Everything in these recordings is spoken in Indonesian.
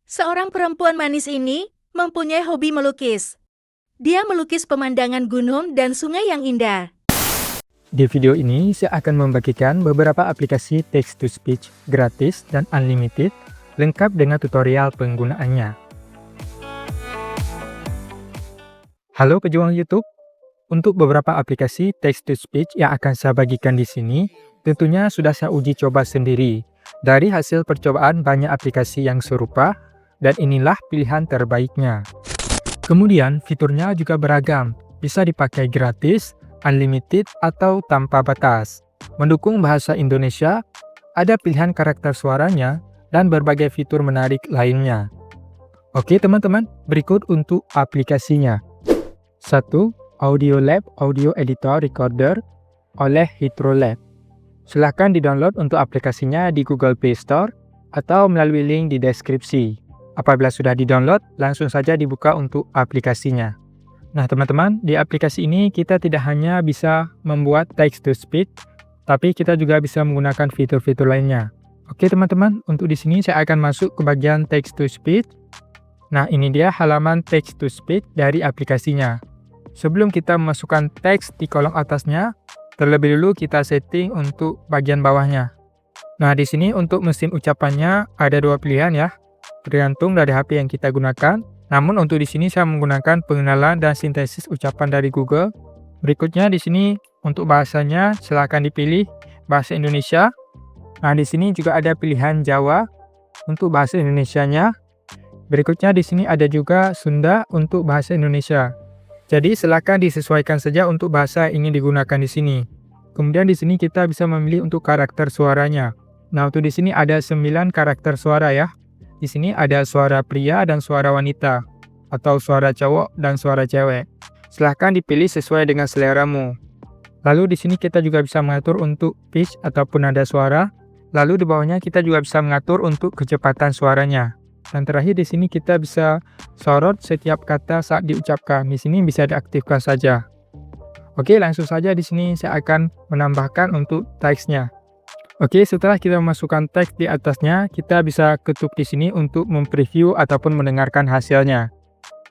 Seorang perempuan manis ini mempunyai hobi melukis. Dia melukis pemandangan gunung dan sungai yang indah. Di video ini, saya akan membagikan beberapa aplikasi text-to-speech gratis dan unlimited, lengkap dengan tutorial penggunaannya. Halo pejuang YouTube, untuk beberapa aplikasi text-to-speech yang akan saya bagikan di sini, tentunya sudah saya uji coba sendiri. Dari hasil percobaan banyak aplikasi yang serupa, dan inilah pilihan terbaiknya. Kemudian, fiturnya juga beragam, bisa dipakai gratis, unlimited, atau tanpa batas. Mendukung bahasa Indonesia, ada pilihan karakter suaranya, dan berbagai fitur menarik lainnya. Oke teman-teman, berikut untuk aplikasinya. 1. Audiolab Audio Editor Recorder oleh Hydrolab. Silahkan di-download untuk aplikasinya di Google Play Store atau melalui link di deskripsi. Apabila sudah di-download, langsung saja dibuka untuk aplikasinya. Nah teman-teman, di aplikasi ini kita tidak hanya bisa membuat text-to-speech, tapi kita juga bisa menggunakan fitur-fitur lainnya. Oke teman-teman, untuk di sini saya akan masuk ke bagian text-to-speech. Nah ini dia halaman text-to-speech dari aplikasinya. Sebelum kita memasukkan teks di kolom atasnya, terlebih dulu kita setting untuk bagian bawahnya. Nah di sini untuk mesin ucapannya ada dua pilihan ya, tergantung dari HP yang kita gunakan. Namun untuk di sini saya menggunakan pengenalan dan sintesis ucapan dari Google. Berikutnya di sini untuk bahasanya silakan dipilih bahasa Indonesia. Nah di sini juga ada pilihan Jawa untuk bahasa Indonesianya. Berikutnya di sini ada juga Sunda untuk bahasa Indonesia. Jadi silakan disesuaikan saja untuk bahasa yang ingin digunakan di sini. Kemudian di sini kita bisa memilih untuk karakter suaranya. Nah untuk di sini ada 9 karakter suara ya. Di sini ada suara pria dan suara wanita, atau suara cowok dan suara cewek. Silahkan dipilih sesuai dengan seleramu. Lalu di sini kita juga bisa mengatur untuk pitch ataupun nada suara. Lalu di bawahnya kita juga bisa mengatur untuk kecepatan suaranya. Dan terakhir di sini kita bisa sorot setiap kata saat diucapkan. Di sini bisa diaktifkan saja. Oke, langsung saja di sini saya akan menambahkan untuk teksnya. Oke, setelah kita memasukkan teks di atasnya, kita bisa ketuk di sini untuk mempreview ataupun mendengarkan hasilnya.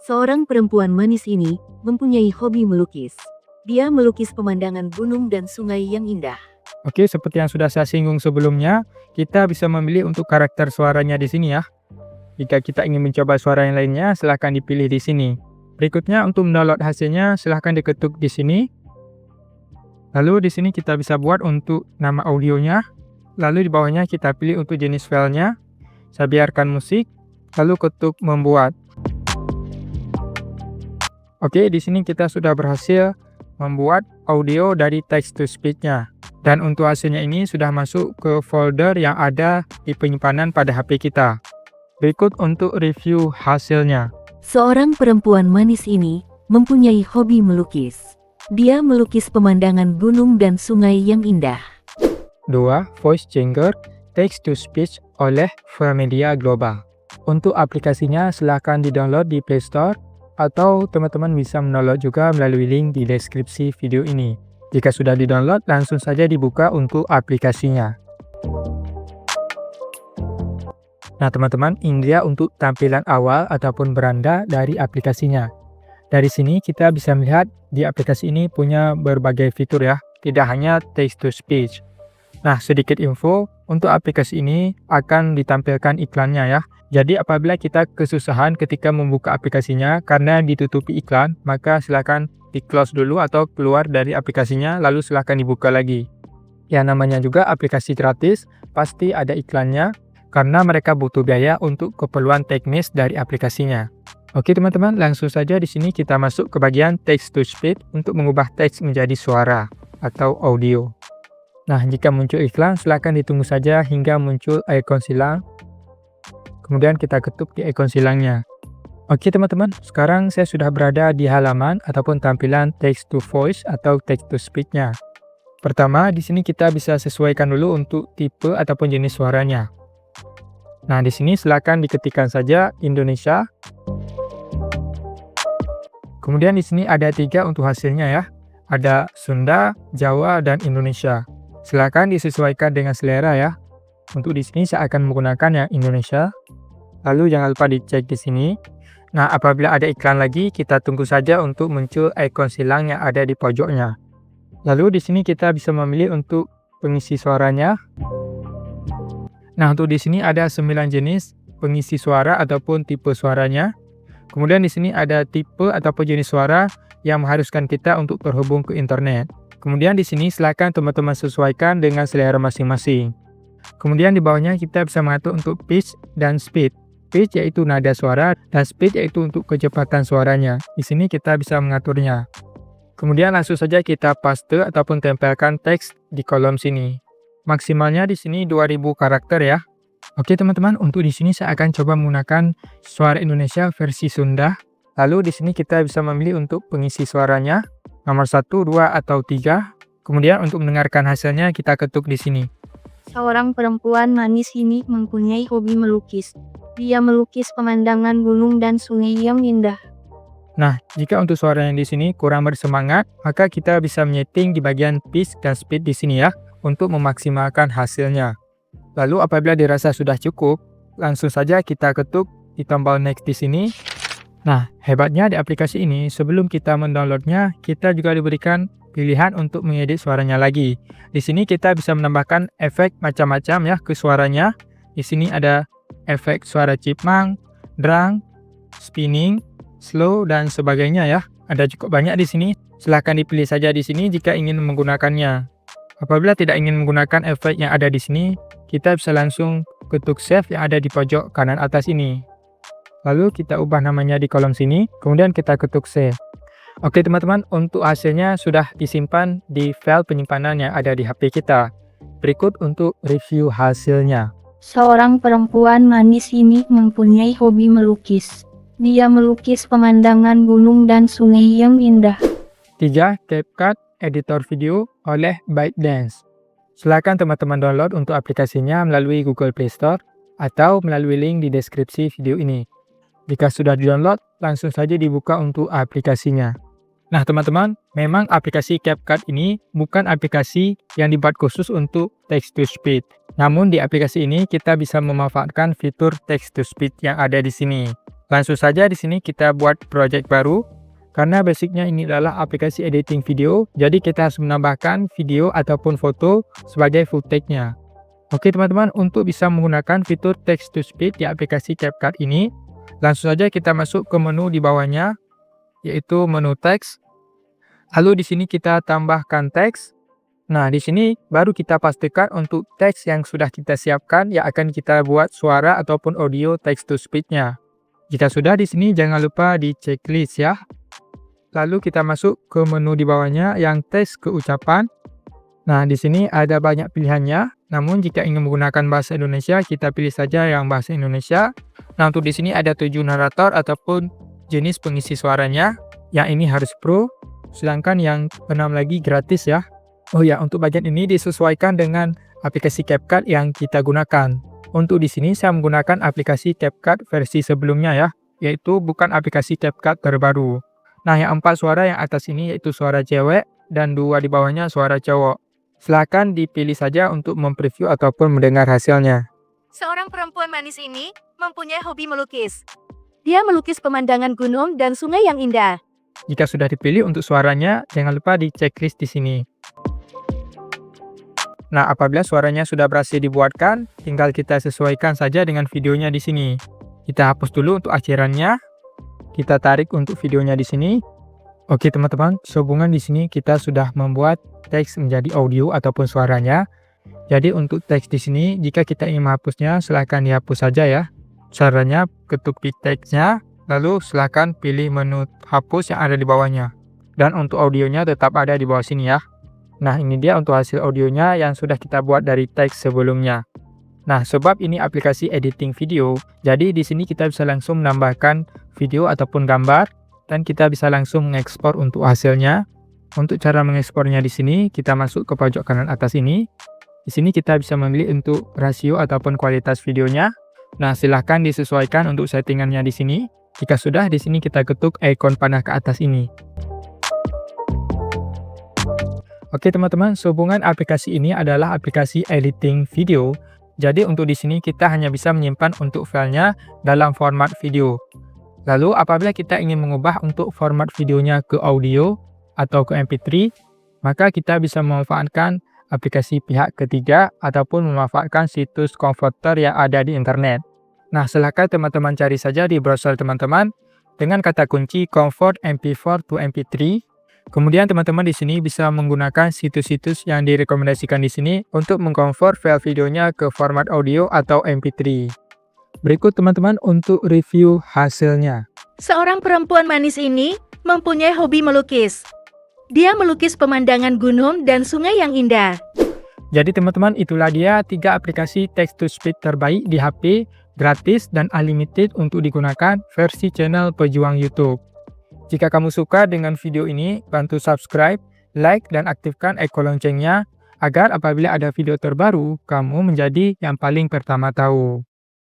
Seorang perempuan manis ini mempunyai hobi melukis. Dia melukis pemandangan gunung dan sungai yang indah. Oke, seperti yang sudah saya singgung sebelumnya, kita bisa memilih untuk karakter suaranya di sini ya. Jika kita ingin mencoba suara yang lainnya, silahkan dipilih di sini. Berikutnya untuk mendownload hasilnya, silahkan diketuk di sini. Lalu di sini kita bisa buat untuk nama audionya. Lalu di bawahnya kita pilih untuk jenis filenya. Saya biarkan musik, lalu ketuk membuat. Oke, di sini kita sudah berhasil membuat audio dari text-to-speech-nya. Dan untuk hasilnya ini sudah masuk ke folder yang ada di penyimpanan pada HP kita. Berikut untuk review hasilnya. Seorang perempuan manis ini mempunyai hobi melukis. Dia melukis pemandangan gunung dan sungai yang indah. 2. Voice Changer Text-to-Speech oleh Framedia Global. Untuk aplikasinya silahkan di-download di Play Store atau teman-teman bisa mendownload juga melalui link di deskripsi video ini. Jika sudah di-download, langsung saja dibuka untuk aplikasinya. Nah teman-teman, ini dia untuk tampilan awal ataupun beranda dari aplikasinya. Dari sini kita bisa melihat di aplikasi ini punya berbagai fitur ya, tidak hanya text-to-speech. Nah, sedikit info, untuk aplikasi ini akan ditampilkan iklannya ya. Jadi apabila kita kesusahan ketika membuka aplikasinya karena ditutupi iklan, maka silakan di-close dulu atau keluar dari aplikasinya, lalu silakan dibuka lagi. Yang namanya juga aplikasi gratis, pasti ada iklannya, karena mereka butuh biaya untuk keperluan teknis dari aplikasinya. Oke teman-teman, langsung saja di sini kita masuk ke bagian text-to-speech untuk mengubah teks menjadi suara atau audio. Nah, jika muncul iklan, silakan ditunggu saja hingga muncul ikon silang. Kemudian kita ketuk di ikon silangnya. Oke teman-teman, sekarang saya sudah berada di halaman ataupun tampilan text to voice atau text to speech-nya. Pertama, di sini kita bisa sesuaikan dulu untuk tipe ataupun jenis suaranya. Nah, di sini silakan diketikkan saja Indonesia. Kemudian di sini ada 3 untuk hasilnya ya. Ada Sunda, Jawa, dan Indonesia. Silakan disesuaikan dengan selera ya. Untuk di sini saya akan menggunakan yang Indonesia. Lalu jangan lupa dicek di sini. Nah, apabila ada iklan lagi, kita tunggu saja untuk muncul ikon silang yang ada di pojoknya. Lalu di sini kita bisa memilih untuk pengisi suaranya. Nah, untuk di sini ada 9 jenis pengisi suara ataupun tipe suaranya. Kemudian di sini ada tipe ataupun jenis suara yang mengharuskan kita untuk terhubung ke internet. Kemudian di sini silakan teman-teman sesuaikan dengan selera masing-masing. Kemudian di bawahnya kita bisa mengatur untuk pitch dan speed. Pitch yaitu nada suara dan speed yaitu untuk kecepatan suaranya. Di sini kita bisa mengaturnya. Kemudian langsung saja kita paste ataupun tempelkan teks di kolom sini. Maksimalnya di sini 2000 karakter ya. Oke teman-teman, untuk di sini saya akan coba menggunakan suara Indonesia versi Sunda. Lalu di sini kita bisa memilih untuk pengisi suaranya nomor 1, 2 atau 3. Kemudian untuk mendengarkan hasilnya kita ketuk di sini. Seorang perempuan manis ini mempunyai hobi melukis. Dia melukis pemandangan gunung dan sungai yang indah. Nah, jika untuk suara yang di sini kurang bersemangat, maka kita bisa menyeting di bagian pitch dan speed di sini ya, untuk memaksimalkan hasilnya. Lalu apabila dirasa sudah cukup, langsung saja kita ketuk di tombol next di sini. Nah, hebatnya di aplikasi ini, sebelum kita mendownloadnya, kita juga diberikan pilihan untuk mengedit suaranya lagi. Di sini kita bisa menambahkan efek macam-macam ya ke suaranya. Di sini ada efek suara chipmunk, drum, spinning, slow, dan sebagainya ya. Ada cukup banyak di sini. Silahkan dipilih saja di sini jika ingin menggunakannya. Apabila tidak ingin menggunakan efek yang ada di sini, kita bisa langsung ketuk save yang ada di pojok kanan atas ini. Lalu kita ubah namanya di kolom sini, kemudian kita ketuk save. Oke teman-teman, untuk hasilnya sudah disimpan di file penyimpanan yang ada di HP kita. Berikut untuk review hasilnya. Seorang perempuan manis ini mempunyai hobi melukis. Dia melukis pemandangan gunung dan sungai yang indah. 3. CapCut editor video oleh ByteDance. Silakan teman-teman download untuk aplikasinya melalui Google Play Store atau melalui link di deskripsi video ini. Jika sudah di-download, langsung saja dibuka untuk aplikasinya. Nah teman-teman, memang aplikasi CapCut ini bukan aplikasi yang dibuat khusus untuk text to speech. Namun di aplikasi ini kita bisa memanfaatkan fitur text to speech yang ada di sini. Langsung saja di sini kita buat project baru. Karena basicnya ini adalah aplikasi editing video, jadi kita harus menambahkan video ataupun foto sebagai footage-nya. Oke teman-teman, untuk bisa menggunakan fitur text to speech di aplikasi CapCut ini, langsung saja kita masuk ke menu di bawahnya, yaitu menu teks. Lalu di sini kita tambahkan teks. Nah, di sini baru kita pastikan untuk teks yang sudah kita siapkan yang akan kita buat suara ataupun audio text to speech-nya. Jika sudah di sini jangan lupa di checklist ya. Lalu kita masuk ke menu di bawahnya yang tes keucapan. Nah, di sini ada banyak pilihannya. Namun jika ingin menggunakan bahasa Indonesia, kita pilih saja yang bahasa Indonesia. Nah, untuk di sini ada 7 narator ataupun jenis pengisi suaranya. Yang ini harus pro, sedangkan yang 6 lagi gratis ya. Oh ya, untuk bagian ini disesuaikan dengan aplikasi CapCut yang kita gunakan. Untuk di sini saya menggunakan aplikasi CapCut versi sebelumnya ya, yaitu bukan aplikasi CapCut terbaru. Nah, yang 4 suara yang atas ini yaitu suara cewek dan 2 di bawahnya suara cowok. Silakan dipilih saja untuk mempreview ataupun mendengar hasilnya. Seorang perempuan manis ini mempunyai hobi melukis. Dia melukis pemandangan gunung dan sungai yang indah. Jika sudah dipilih untuk suaranya, jangan lupa di checklist di sini. Nah, apabila suaranya sudah berhasil dibuatkan, tinggal kita sesuaikan saja dengan videonya di sini. Kita hapus dulu untuk akhirannya. Kita tarik untuk videonya di sini. Oke teman-teman, sehubungan di sini kita sudah membuat teks menjadi audio ataupun suaranya. Jadi untuk teks di sini, jika kita ingin menghapusnya, silahkan dihapus saja ya. Caranya ketuk di teksnya, lalu silahkan pilih menu hapus yang ada di bawahnya. Dan untuk audionya tetap ada di bawah sini ya. Nah, ini dia untuk hasil audionya yang sudah kita buat dari teks sebelumnya. Nah, sebab ini aplikasi editing video, jadi di sini kita bisa langsung menambahkan video ataupun gambar dan kita bisa langsung mengekspor untuk hasilnya. Untuk cara mengekspornya di sini, kita masuk ke pojok kanan atas ini. Di sini kita bisa memilih untuk rasio ataupun kualitas videonya. Nah, silahkan disesuaikan untuk settingannya di sini. Jika sudah, di sini kita ketuk ikon panah ke atas ini. Oke teman-teman, sehubungan aplikasi ini adalah aplikasi editing video. Jadi untuk di sini kita hanya bisa menyimpan untuk filenya dalam format video. Lalu apabila kita ingin mengubah untuk format videonya ke audio atau ke MP3, maka kita bisa memanfaatkan aplikasi pihak ketiga ataupun memanfaatkan situs konverter yang ada di internet. Nah, silakan teman-teman cari saja di browser teman-teman dengan kata kunci convert MP4 to MP3. Kemudian teman-teman di sini bisa menggunakan situs-situs yang direkomendasikan di sini untuk mengkonvert file videonya ke format audio atau MP3. Berikut teman-teman untuk review hasilnya. Seorang perempuan manis ini mempunyai hobi melukis. Dia melukis pemandangan gunung dan sungai yang indah. Jadi teman-teman, itulah dia 3 aplikasi text-to-speech terbaik di HP, gratis dan unlimited untuk digunakan versi channel Pejuang YouTube. Jika kamu suka dengan video ini, bantu subscribe, like, dan aktifkan ikon loncengnya agar apabila ada video terbaru, kamu menjadi yang paling pertama tahu.